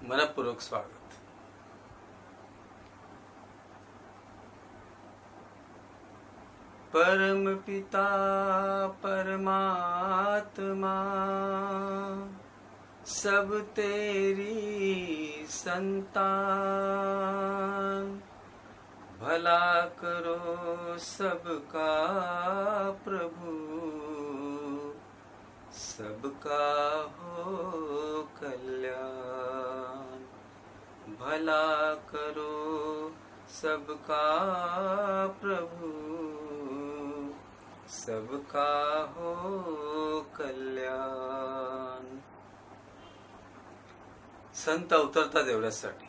मनपूर्वक स्वागत. परम पिता परमात्मा सब तेरी संतान, भला करो सबका प्रभु, सबका हो कल्याण. भला करो सबका प्रभु, सबका हो कल्याण. संत अवतरतात एवढ्यासाठी.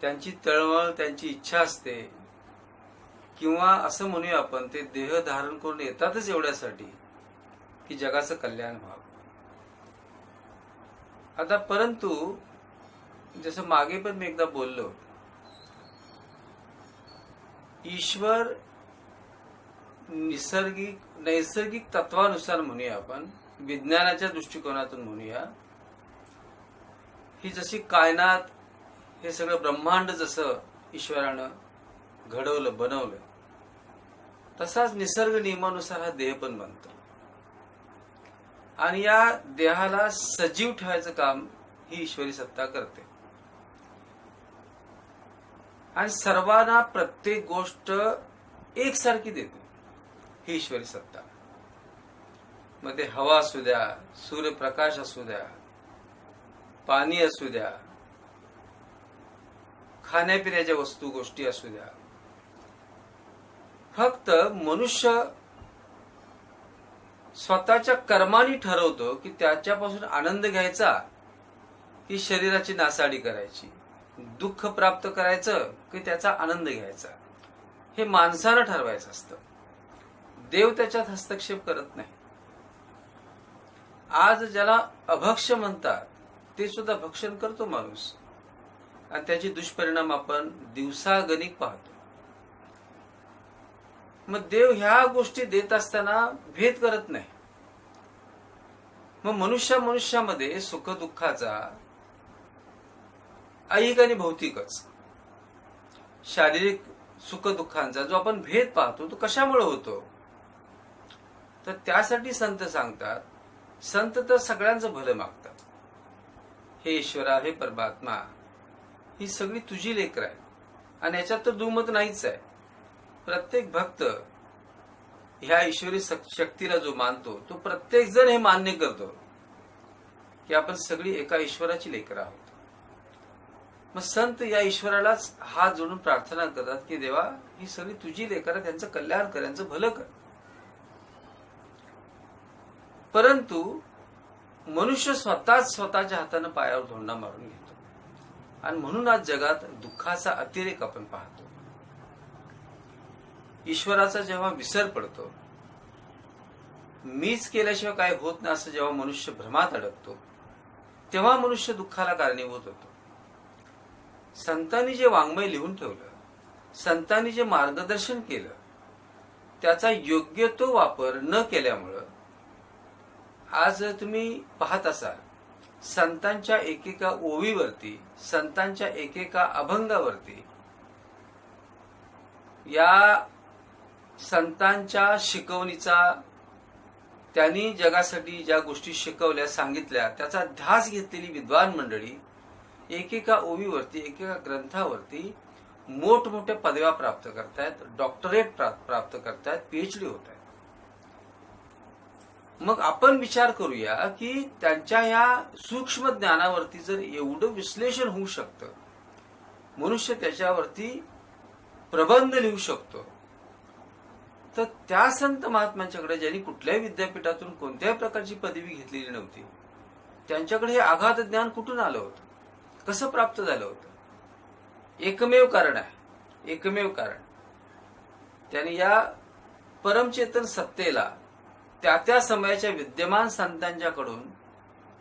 त्यांची तळमळ, त्यांची इच्छा असते, किंवा असं म्हणूया आपण, ते देह धारण करून येतातच एवढ्यासाठी की जगाचं कल्याण व्हावं. आता परंतु जसं मागे पण मी एकदा बोललो, ईश्वर नैसर्गिक तत्वानुसार म्हणूया आपण, विज्ञानाच्या दृष्टिकोनातून म्हणूया, ही जशी कायनात, हे सगळं ब्रह्मांड जसं ईश्वरानं घडवलं, बनवलं, तसाच निसर्ग नियमानुसार हा देह पण बनतो. आणि या देहाला सजीव ठेवायचं काम ही ईश्वरी सत्ता करते. आणि सर्वांना प्रत्येक गोष्ट एकसारखी देते ही ईश्वरी सत्ता. मग ते हवा असू द्या, सूर्यप्रकाश असू द्या, पाणी असू द्या, खाण्यापिण्याच्या वस्तू गोष्टी असू द्या. फक्त मनुष्य स्वतःच्या कर्माने ठरवतो की त्याच्यापासून आनंद घ्यायचा की शरीराची नासाडी करायची, दुःख प्राप्त करायचं की त्याचा आनंद घ्यायचा. हे माणसानं ठरवायचं असतं. देव त्याच्यात हस्तक्षेप करत नाही. आज ज्याला अभक्ष्य म्हणतात ते सुद्धा भक्षण करतो माणूस, आणि त्याचे दुष्परिणाम आपण दिवसागणिक पाहतो. मग देव ह्या गोष्टी देत असताना भेद करत नाही. मग मनुष्यामध्ये सुख दुःखाचा, ऐहिक आणि भौतिकच, शारीरिक सुख दुःखांचा जो आपण भेद पाहतो तो कशामुळे होतो, तर त्यासाठी संत सांगतात, संत तर सगळ्यांचं भलं मागतात. हे ईश्वरा, हे परमात्मा, ही सगळी तुझी लेकरं आहेत, आणि याच्यात तर दुमत नाहीच आहे. प्रत्येक भक्त ह्या ईश्वरी शक्तीला जो मानतो तो प्रत्येक जण हे मान्य करतो की आपण सगळी एका ईश्वराची लेकरं आहोत. मग संत या ईश्वरालाच हात जोडून प्रार्थना करतात की देवा, ही सगळी तुझी लेकरं, त्यांचं कल्याण कर, त्यांचं भलं कर. परंतु मनुष्य स्वतःच्या हाताने पायावर धोंडा मारून घेतो, आणि म्हणून आज जगात दुःखाचा अतिरेक आपण पाहतो. ईश्वराचा जेव्हा विसर पडतो, मीच केल्याशिवाय काय होत नाही असं जेव्हा मनुष्य भ्रमात अडकतो, तेव्हा मनुष्य दुःखाला कारणीभूत होतो. संतांनी जे वाङ्मय लिहून ठेवलं, संतांनी जे मार्गदर्शन केलं, त्याचा योग्य तो वापर न केल्यामुळं आज तुम्ही पाहत असाल, संतांच्या एकेका ओवीवरती, संतांच्या एकेका अभंगावरती, या संतांच्या शिकवणीचा, त्यांनी जगासाठी ज्या गोष्टी शिकवल्या, सांगितल्या, त्याचा ध्यास घेतलेली विद्वान मंडळी एकेका ओवीवरती, एकेका ग्रंथावरती मोठमोठ्या पदव्या प्राप्त करतायत, डॉक्टरेट प्राप्त करतायत, पीएचडी होत आहेत. मग आपण विचार करूया की त्यांच्या ह्या सूक्ष्म ज्ञानावरती जर एवढं विश्लेषण होऊ शकतं, मनुष्य त्याच्यावरती प्रबंध लिहू शकतो, तर त्या संत महात्म्यांच्याकडे, ज्यांनी कुठल्याही विद्यापीठातून कोणत्याही प्रकारची पदवी घेतलेली नव्हती, त्यांच्याकडे हे अगाध ज्ञान कुठून आलं होतं, कसं प्राप्त झालं होतं? एकमेव कारण आहे, एकमेव कारण त्यांनी या परमचेतन सत्तेला त्या त्या समयाच्या विद्यमान संतांच्याकडून,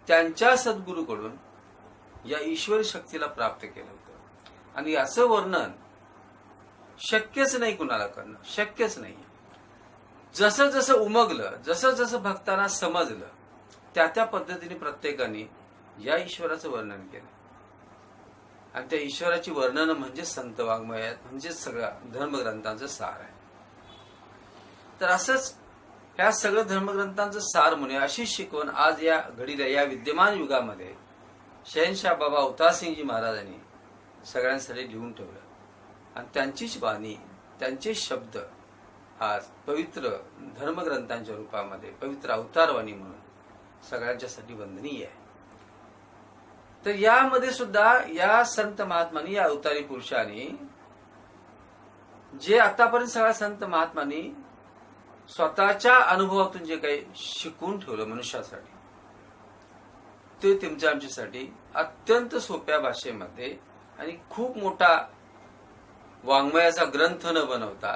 त्यांच्या सद्गुरूकडून या ईश्वरी शक्तीला प्राप्त केलं होतं. आणि याचं वर्णन शक्यच नाही कुणाला करणं, शक्यच नाही. जसं जसं उमगलं, जसं जसं भक्तांना समजलं, त्या त्या पद्धतीने प्रत्येकाने या ईश्वराचं वर्णन केलं. आणि त्या ईश्वराची वर्णन म्हणजे संत वाङ्मय, म्हणजे सगळ्या धर्मग्रंथांचं सार आहे. तर असंच ह्या सगळं धर्मग्रंथांचं सार म्हणून अशी शिकवण आज या घडीला, या विद्यमान युगामध्ये शहनशाह बाबा अवतारसिंगजी महाराजांनी सगळ्यांसाठी लिहून ठेवलं. आणि त्यांचीच वाणी, त्यांचे शब्द आज पवित्र धर्मग्रंथांच्या रूपामध्ये, पवित्र अवतारवाणी म्हणून सगळ्यांच्यासाठी वंदनीय आहे. तर यामध्ये सुद्धा या संत महात्मांनी, या अवतारी पुरुषांनी, जे आतापर्यंत सगळ्या संत महात्मांनी स्वतःच्या अनुभवातून जे काही शिकून ठेवलं मनुष्यासाठी, ते तुमच्या आमच्यासाठी अत्यंत सोप्या भाषेमध्ये आणि खूप मोठा वाङ्मयाचा ग्रंथ न बनवता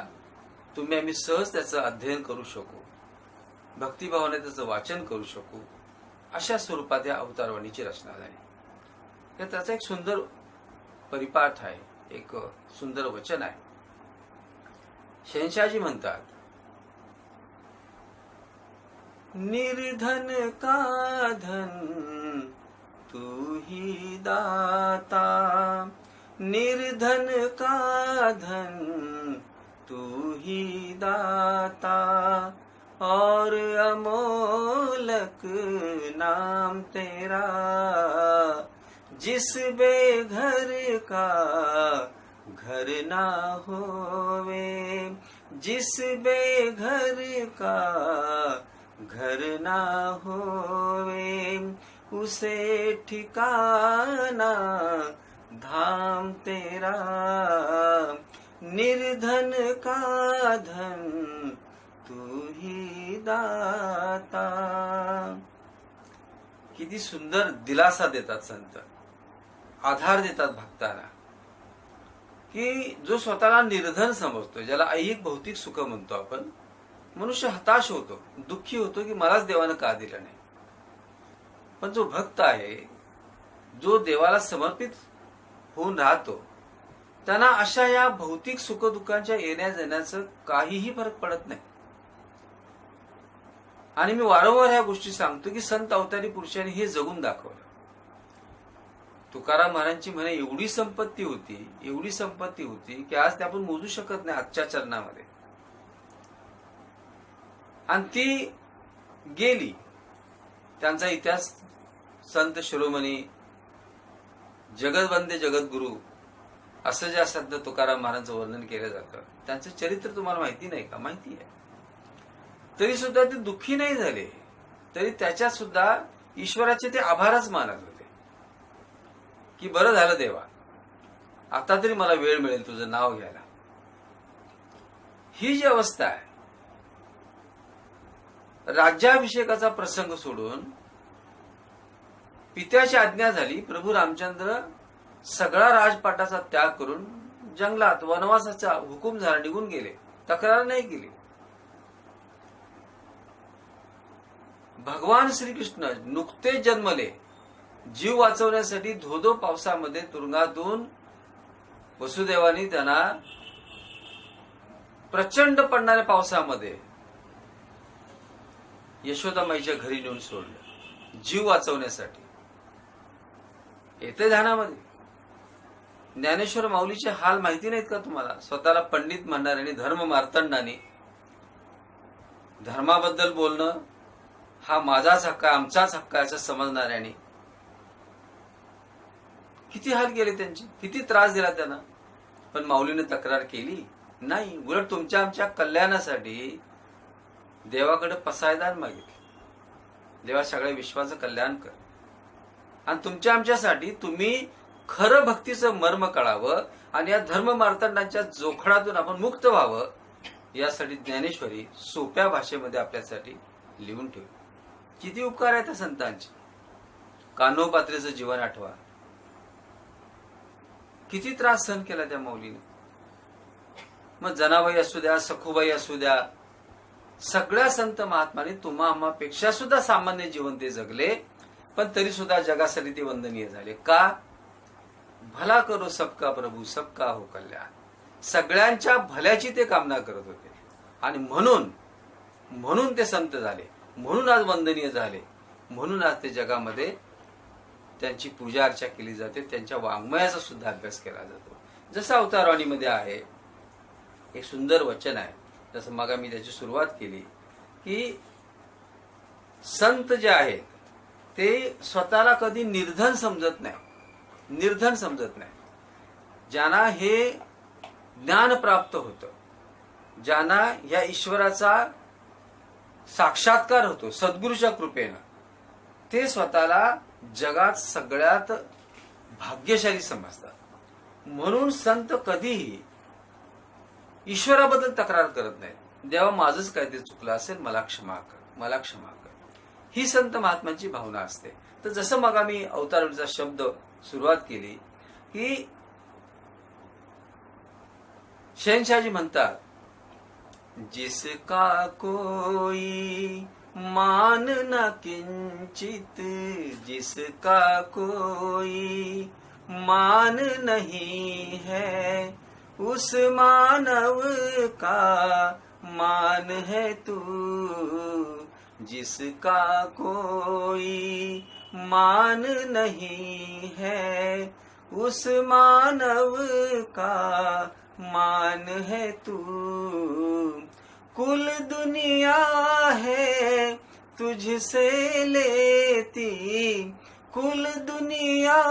तुम्ही आम्ही सहज त्याचं अध्ययन करू शकू, भक्तिभावाने त्याचं वाचन करू शकू, अशा स्वरूपात या अवतारवाणीची रचना झाली. त्याचा एक सुंदर परिपाठ आहे, एक सुंदर वचन आहे. शहनशाहजी म्हणतात, निर्धन का धन तू ही दाता, निर्धन का धन तू ही दाता, और अमोलक नाम तेरा, जिस बेघर का घर ना होवे, जिस बेघर का घर ना होवे, उसे ठिकाना धाम तेरा, निर्धन का धन तू ही दाता. किती सुंदर दिलासा देतात संत, आधार देतात भक्तांना, की जो स्वतःला निर्धन समजतो, ज्याला ऐहिक भौतिक सुख म्हणतो आपण, मनुष्य हताश होतो, दुःखी होतो की मलाच देवानं का दिलं नाही. पण जो भक्त आहे, जो देवाला समर्पित होऊन राहतो, त्यांना अशा या भौतिक सुखदुःखांच्या येण्या जाण्याचं काहीही फरक पडत नाही. आणि मी वारंवार ह्या गोष्टी सांगतो की संत अवतारी पुरुषांनी हे जगून दाखवलं. तुकाराम महाराजांची म्हणे एवढी संपत्ती होती, एवढी संपत्ती होती की आज ते आपण मोजू शकत नाही आजच्या चरणामध्ये. आणि ती गेली. त्यांचा इतिहास संत शिरोमणी, जगतवंदे जगद्गुरु असं ज्या संत तुकाराम महाराजांचं वर्णन केलं जातं, त्यांचं चरित्र तुम्हाला माहिती नाही का? माहिती आहे. तरी सुद्धा ते दुःखी नाही झाले, तरी त्याच्यात सुद्धा ईश्वराचे ते आभारच मानत होते की बरं झालं देवा, आता तरी मला वेळ मिळेल तुझं नाव घ्यायला. ही जी अवस्था आहे, राज्याभिषेकाचा प्रसंग सोडून पित्याची आज्ञा झाली, प्रभू रामचंद्र सगळा राजपाटाचा त्याग करून जंगलात वनवासाचा हुकूम झाला, निघून गेले, तक्रार नाही केली. भगवान श्रीकृष्ण नुकतेच जन्मले, जीव वाचवण्यासाठी धोधो पावसामध्ये तुरुंगातून वसुदेवानी त्यांना प्रचंड पडणाऱ्या पावसामध्ये यशोदामाईच्या घरी नेऊन सोडलं, जीव वाचवण्यासाठी. येते ध्यानामध्ये. ज्ञानेश्वर माऊलीचे हाल माहिती नाहीत का तुम्हाला? स्वतःला पंडित म्हणणाऱ्याने, धर्म मार्तंडाने, धर्माबद्दल बोलणं हा माझाच हक्क आहे, आमचाच हक्क आहे असं समजणाऱ्याने किती हाल केले त्यांचे, किती त्रास दिला त्यांना. पण माऊलीने तक्रार केली नाही. उलट तुमच्या आमच्या कल्याणासाठी देवाकडे पसायदान मागितले, देवा सगळ्या विश्वाचं कल्याण कर. आणि तुमच्या आमच्यासाठी तुम्ही खरं भक्तीचं मर्म कळावं आणि या धर्म मार्तंडांच्या जोखडातून आपण मुक्त व्हावं, यासाठी ज्ञानेश्वरी सोप्या भाषेमध्ये आपल्यासाठी लिहून ठेवली. किती उपकार आहेत त्या संतांचे. कान्होपात्रेचं जीवन आठवा, किती त्रास सहन केला त्या माऊलीने. मग जनाबाई असू द्या, सखूबाई असू द्या, सगळ्या संत महात्माने तुम्हा आम्हापेक्षा सुद्धा सामान्य जीवन ते जगले, पण तरी सुद्धा जगासाठी ते वंदनीय झाले. का? भला करो सबका प्रभू सबका हो कल्याण. सगळ्यांच्या भल्याची ते कामना करत होते आणि म्हणून ते संत झाले, म्हणून आज वंदनीय झाले, म्हणून आज ते जगामध्ये त्यांची पूजा अर्चा केली जाते, त्यांच्या वाङ्मयाचा सुद्धा अभ्यास केला जातो. जसं अवतारवाणीमध्ये आहे एक सुंदर वचन आहे, जसं मग मी त्याची सुरुवात केली की संत जे आहेत ते स्वतःला कधी निर्धन समजत नाही. ज्यांना हे ज्ञान प्राप्त होतं, ज्यांना या ईश्वराचा साक्षात्कार होतो सद्गुरूच्या कृपेनं, ते स्वतःला जगात सगळ्यात भाग्यशाली समजतात. म्हणून संत कधीही ईश्वराबद्दल तक्रार करत नाहीत. देवा माझंच काहीतरी चुकलं असेल, मला क्षमा कर. ही संत महात्मांची भावना असते. तर जसं मग आम्ही अवतारचा शब्द सुरुवात केली की शहनशाहजी म्हणतात, जिसका कोई मान न किंचित, जिसका कोई मान नहीं है, उस मानव का मान है तू. जिसका कोई मान नहीं है, उस मानव का मान है तू. कुल दुनिया है तुझसे लेती, कुल दुनिया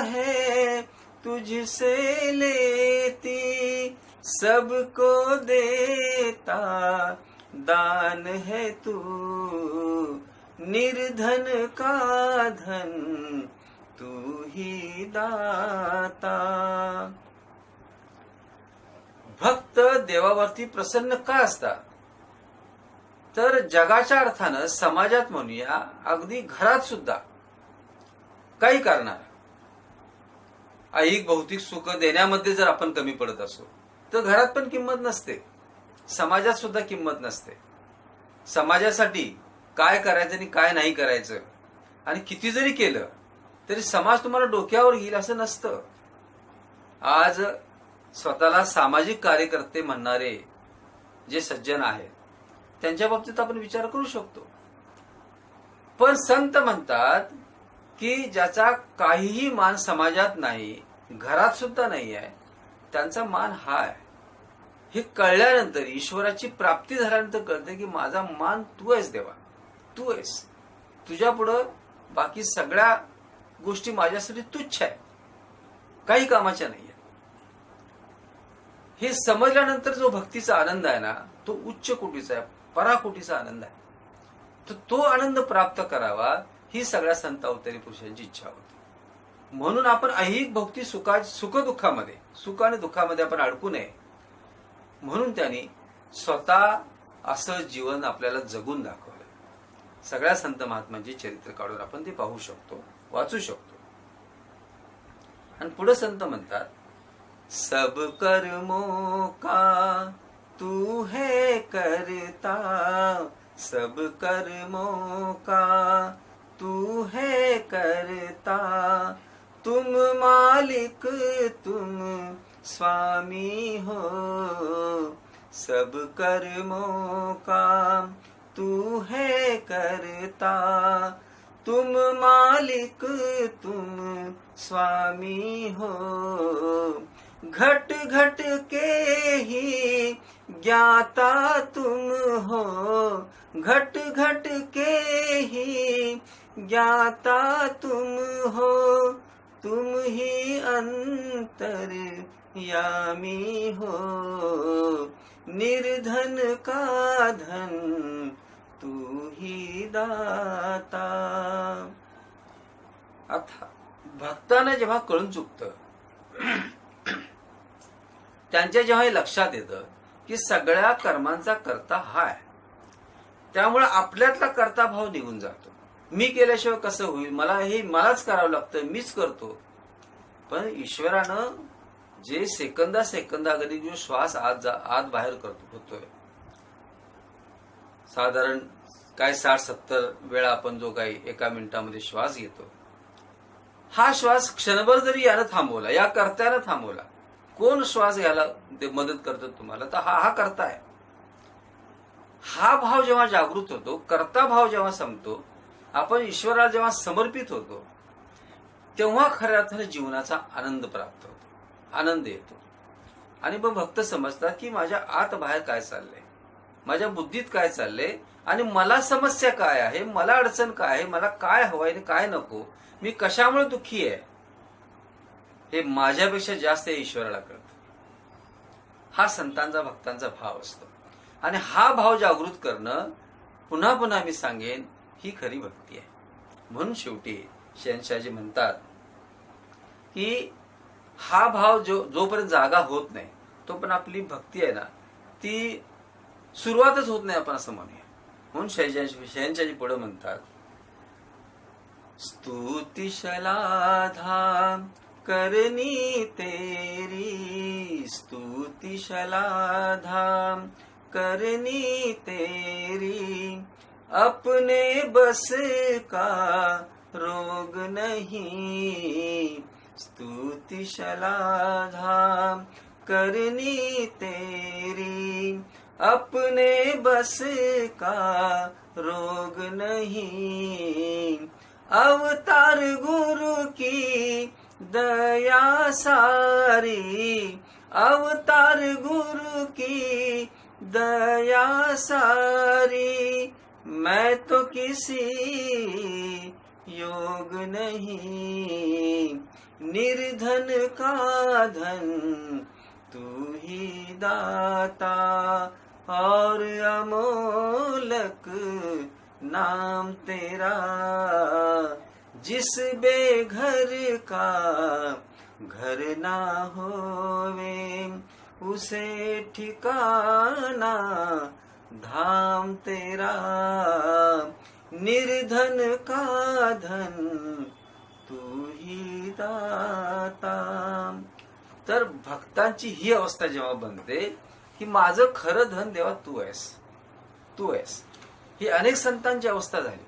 है तुझसे लेती, सबको देता दान है तू. निर्धन का धन तू ही दाता. भक्त देवावरती प्रसन्न का असतात? तर जगाच्या अर्थानं समाजात म्हणूया, अगदी घरात सुद्धा काही करणार ऐहिक भौतिक सुख देण्यामध्ये जर आपण कमी पडत असो तर घरात पण किंमत नसते, समाजात सुद्धा किंमत नसते. समाजासाठी काय करायचं आणि काय नाही करायचं आणि किती जरी केलं तरी समाज तुम्हाला डोक्यावर घेईल असं नसतं. आज स्वतःला सामाजिक कार्यकर्ते म्हणणारे जे सज्जन आहेत त्यांच्या बाबतीत आपण विचार करू शकतो. पण संत म्हणतात की ज्याचा काहीही मान समाजात नाही, घरात सुद्धा नाही आहे, त्यांचा मान हा आहे. हे कळल्यानंतर, ईश्वराची प्राप्ती झाल्यानंतर कळते की माझा मान तू आहेस देवा, तू आहेस. तुझ्या पुढं बाकी सगळ्या गोष्टी माझ्यासाठी तुच्छ आहे, काही कामाच्या नाही. हे समजल्यानंतर जो भक्तीचा आनंद आहे ना, तो उच्च कोटीचा आहे, पराकोटीचा आनंद आहे. तर तो आनंद प्राप्त करावा ही सगळ्या संत अवतारी पुरुषांची इच्छा होती. म्हणून आपण ऐहिक भौतिक सुख दुःखामध्ये, सुख आणि दुःखामध्ये आपण अडकू नये, म्हणून त्यांनी स्वतः असं जीवन आपल्याला जगून दाखवलं. सगळ्या संत महात्मांची चरित्र काढून आपण ते पाहू शकतो, वाचू शकतो. आणि पुढे संत म्हणतात, सब कर्मों का तू है करता, सब कर्मों का तू है करता, तुम मालिक तुम स्वामी हो, सब कर्मों का तू है करता, तुम मालिक तुम स्वामी हो. घट घट के ही ज्ञाता तुम हो, घट घट के ही ज्ञाता तुम हो, तुम ही अंतर यामी हो, निर्धन का धन तू ही दाता. आता भक्तांना जेव्हा कळून चुकतं, त्यांच्या जेव्हा हे लक्षात येतं की सगळ्या कर्मांचा कर्ता हा आहे, त्यामुळे आपल्यातला कर्ता भाव निघून जातो. मी केल्याशिवाय कसं होईल, मला हे मलाच करावं लागतं, मीच करतो. पण ईश्वरानं जे सेकंदागडी जो श्वास आत बाहेर होतोय, साधारण काय 60-70 वेळा आपण जो काही एका मिनिटामध्ये श्वास घेतो, हा श्वास क्षणभर जरी यानं थांबवला, या कर्त्यानं थांबवला, कोण श्वास घ्यायला मदत करतो तुम्हाला, तर हा कर्ता आहे. हा भाव जेव्हा जागृत होतो, कर्ता भाव जेव्हा संपतो, आपण ईश्वराला जेव्हा समर्पित होतो, तेव्हा खऱ्या अर्थाने जीवनाचा आनंद प्राप्त होतो, आनंद येतो. आणि मग भक्त समजतात की माझ्या आत बाहेर काय चाललंय, माझ्या बुद्धीत काय चाललंय, आणि मला समस्या काय आहे, मला अडचण काय आहे, मला काय हवंय आणि काय नको, मी कशामुळे दुःखी आहे, हे माझ्यापेक्षा जास्त ईश्वराला कळतं. हा संतांचा भक्तांचा भाव असतो. आणि हा भाव जागृत करणं, पुन्हा पुन्हा मी सांगेन, ही खरी भक्ती आहे. म्हणून शेवटी शहनशाहजी म्हणतात की हा भाव जोपर्यंत जागा होत नाही, तोपर्यंत आपली भक्ती आहे ना, ती सुरुवातच होत नाही, आपण असं म्हणूया. म्हणून शहनशाहजी पुढे म्हणतात, स्तुति शलाधा करनी तेरी, स्तुति शलाधा करनी तेरी, अपने बस का रोग नहीं, स्तुति शलाधा करनी तेरी, अपने बस का रोग नहीं, अवतार गुरु की दया सारी, अवतार गुरु की दया सारी, मैं तो किसी योग नहीं, निर्धन का धन तू ही दाता, और अमोलक नाम तेरा, जिस बेघर का घर ना होवे, उसे ठिकाना धाम तेरा, निर्धन का धन तू ही दाता. तर भक्तांची ही अवस्था जेव्हा बनते की माझं खरं धन देवा तू आहेस, तू आहेस. ही अनेक संतांची अवस्था झाली.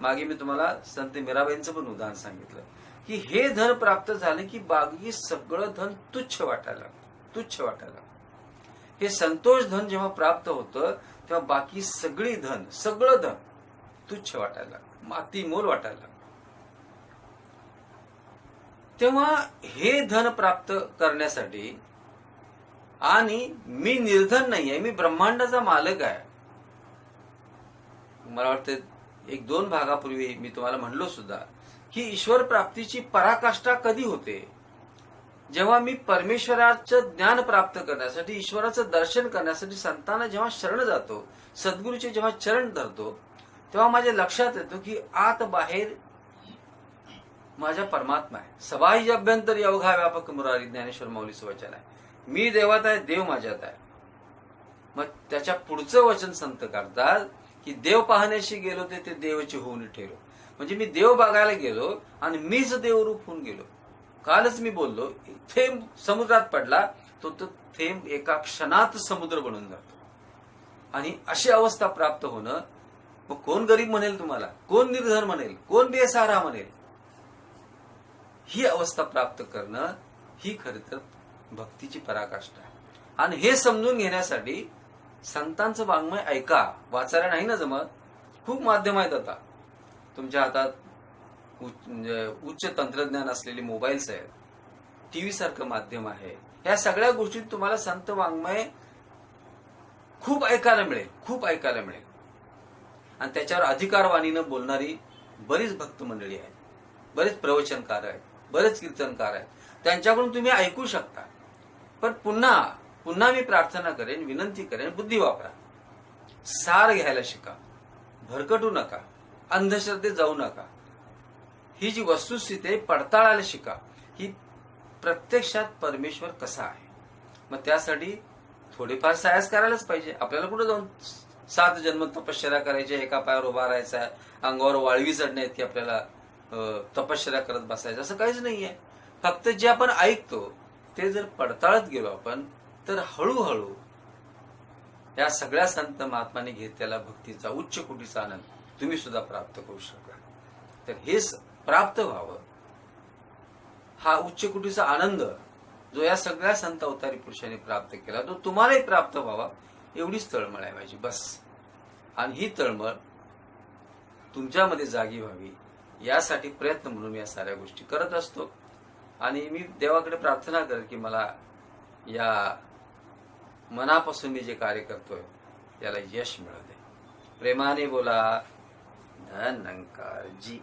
मागे मी तुम्हाला संत मीराबाईंचं पण उदाहरण सांगितलं की हे धन प्राप्त झाले की बाकी सगळं धन तुच्छ वाटायला, तुच्छ वाटायला. हे संतोष धन जेव्हा प्राप्त होतं तेव्हा बाकी सगळी धन, सगळं धन तुच्छ वाटायला, माती मोल वाटायला. तेव्हा हे धन प्राप्त करण्यासाठी, आणि मी निर्धन नाही आहे, मी ब्रह्मांडाचा मालक आहे. मला वाटतं 1-2 भागापूर्वी मी तुम्हाला म्हणलो सुद्धा की ईश्वर प्राप्तीची पराकाष्ठा कधी होते, जेव्हा मी परमेश्वराचं ज्ञान प्राप्त करण्यासाठी, ईश्वराचं दर्शन करण्यासाठी संतांना जेव्हा शरण जातो, सद्गुरूचे जेव्हा चरण धरतो, तेव्हा माझ्या लक्षात येतो की आत बाहेर माझा परमात्मा आहे. सबाही अभ्यंतरी अवघा व्यापक मुरारी, ज्ञानेश्वर माऊलीचं वचन आहे. मी देवात आहे, देव माझ्यात आहे. मग त्याच्या पुढचं वचन संत करतात की देव पाहण्याशी गेलो ते देवाची होऊन ठेवलो. म्हणजे मी देव बघायला गेलो आणि मीच देवरूप होऊन गेलो. कालच मी बोललो, थेंब समुद्रात पडला तो थेंब एका क्षणात समुद्र बनून जातो. आणि अशी अवस्था प्राप्त होणं, मग कोण गरीब म्हणेल तुम्हाला, कोण निर्धन म्हणेल, कोण बेसहारा म्हणेल, ही अवस्था प्राप्त करणं ही खरं तर भक्तीची पराकाष्ठा आहे. आणि हे समजून घेण्यासाठी संतांचं वाङ्मय ऐका, वाचायला नाही ना जमत. खूप माध्यम आहेत आता तुमच्या हातात, उच्च तंत्रज्ञान असलेले मोबाईल्स आहेत, टीव्ही सारखं माध्यम आहे. या सगळ्या गोष्टीत तुम्हाला संत वाङ्मय खूप ऐकायला मिळेल, खूप ऐकायला मिळेल. आणि त्याच्यावर अधिकारवाणीनं बोलणारी बरीच भक्त मंडळी आहेत, बरेच प्रवचनकार आहेत, बरेच कीर्तनकार आहेत. त्यांच्याकडून तुम्ही ऐकू शकता. पण पुन्हा मी प्रार्थना करेन, विनंती करेन, बुद्धी वापरा, सार घ्यायला शिका, भरकटू नका, अंधश्रद्धेत जाऊ नका. ही जी वस्तुस्थिती आहे पडताळायला शिका, ही प्रत्यक्षात परमेश्वर कसा आहे. मग त्यासाठी थोडेफार सायास करायलाच पाहिजे. आपल्याला कुठं जाऊन 7 जन्म तपश्चर्या करायची, एका पायावर उभा राहायचा, अंगावर वाळवी चढणे की आपल्याला तपश्चर्या करत बसायचं, असं काहीच नाहीये. फक्त जे आपण ऐकतो ते जर पडताळत गेलो आपण तर हळूहळू या सगळ्या संत महात्माने घेतलेला भक्तीचा उच्च कोटीचा आनंद तुम्ही सुद्धा प्राप्त करू शकाल. तर हेच प्राप्त व्हावं, हा उच्च कोटीचा आनंद जो या सगळ्या संत अवतारी पुरुषांनी प्राप्त केला तो तुम्हालाही प्राप्त व्हावा, एवढीच तळमळ आहे माझी, बस. आणि ही तळमळ तुमच्यामध्ये जागी व्हावी यासाठी प्रयत्न म्हणून मी या साऱ्या गोष्टी करत असतो. आणि मी देवाकडे प्रार्थना कर की मला या मनापासून मी जे कार्य करतोय याला यश मिळू दे. प्रेमाने बोला धन्यंकार जी.